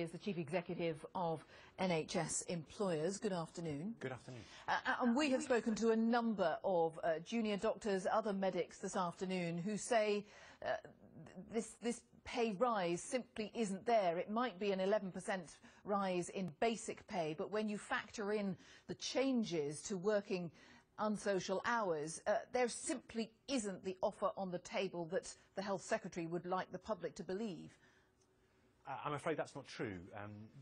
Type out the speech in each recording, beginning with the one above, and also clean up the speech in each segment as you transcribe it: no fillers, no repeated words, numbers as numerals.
is the Chief Executive of NHS Employers. Good afternoon. Good afternoon. And we have spoken to a number of junior doctors, other medics this afternoon who say this pay rise simply isn't there. It might be an 11% rise in basic pay, but when you factor in the changes to working unsocial hours, there simply isn't the offer on the table that the Health Secretary would like the public to believe. I'm afraid that's not true.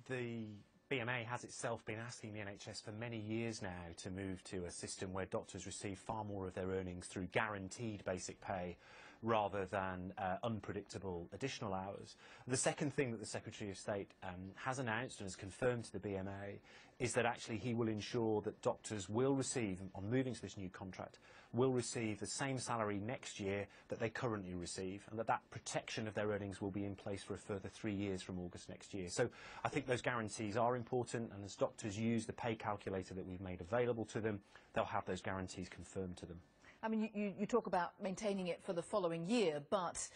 The BMA has itself been asking the NHS for many years now to move to a system where doctors receive far more of their earnings through guaranteed basic pay rather than unpredictable additional hours. The second thing that the Secretary of State has announced and has confirmed to the BMA is that actually he will ensure that doctors will receive, on moving to this new contract, will receive the same salary next year that they currently receive, and that protection of their earnings will be in place for a further 3 years from August next year. So I think those guarantees are important, and as doctors use the pay calculator that we've made available to them, they'll have those guarantees confirmed to them. I mean, you talk about maintaining it for the following year, but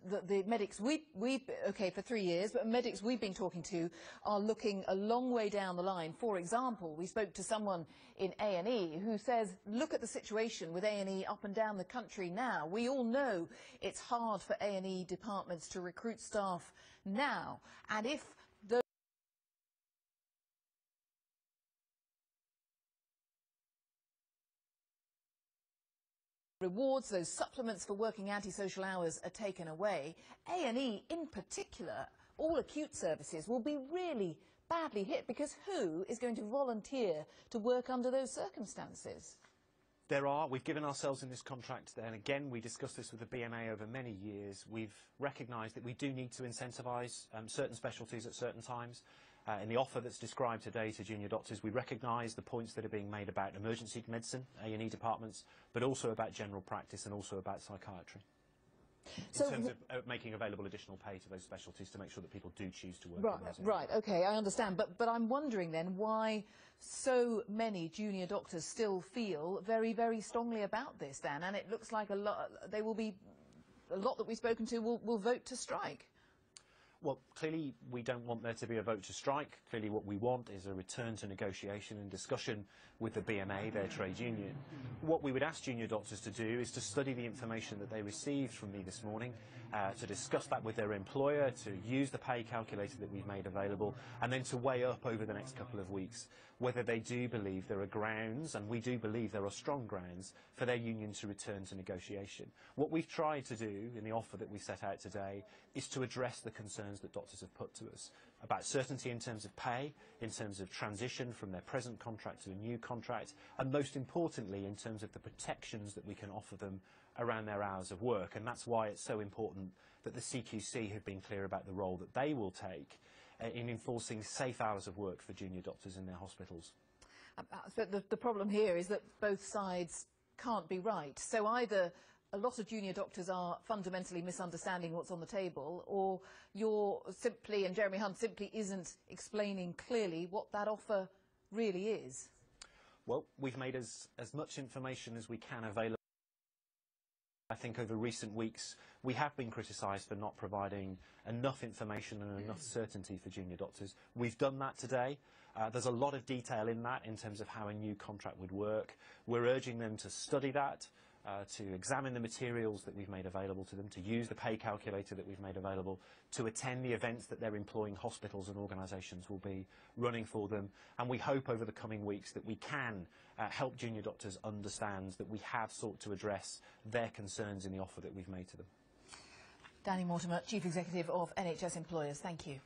the medics, okay, for 3 years, but medics we've been talking to are looking a long way down the line. For example, we spoke to someone in A&E who says, look at the situation with A&E up and down the country now. We all know it's hard for A&E departments to recruit staff now, and if those rewards, those supplements for working antisocial hours are taken away, A&E in particular, all acute services, will be really badly hit, because who is going to volunteer to work under those circumstances? We've given ourselves in this contract, and again we discussed this with the BMA over many years, we've recognised that we do need to incentivise certain specialties at certain times. In the offer that's described today to junior doctors, we recognise the points that are being made about emergency medicine, A&E departments, but also about general practice and also about psychiatry. So, in terms of making available additional pay to those specialties to make sure that people do choose to work in those areas. Right, okay, I understand. But I'm wondering then why so many junior doctors still feel very, very strongly about this, Dan, and it looks like a lot that we've spoken to will vote to strike. Well, clearly we don't want there to be a vote to strike. Clearly what we want is a return to negotiation and discussion with the BMA, their trade union. What we would ask junior doctors to do is to study the information that they received from me this morning, to discuss that with their employer, to use the pay calculator that we've made available, and then to weigh up over the next couple of weeks whether they do believe there are grounds, and we do believe there are strong grounds, for their union to return to negotiation. What we've tried to do in the offer that we set out today is to address the concerns that doctors have put to us about certainty in terms of pay, in terms of transition from their present contract to a new contract, and most importantly in terms of the protections that we can offer them around their hours of work. And that's why it's so important that the CQC have been clear about the role that they will take in enforcing safe hours of work for junior doctors in their hospitals. But the problem here is that both sides can't be right. So either a lot of junior doctors are fundamentally misunderstanding what's on the table, or you're simply, and Jeremy Hunt simply isn't explaining clearly what that offer really is. Well, we've made as much information as we can available. I think over recent weeks we have been criticised for not providing enough information and enough certainty for junior doctors. We've done that today. There's a lot of detail in that in terms of how a new contract would work. We're urging them to study that, to examine the materials that we've made available to them, to use the pay calculator that we've made available, to attend the events that their employing hospitals and organisations will be running for them. And we hope over the coming weeks that we can help junior doctors understand that we have sought to address their concerns in the offer that we've made to them. Danny Mortimer, Chief Executive of NHS Employers, thank you.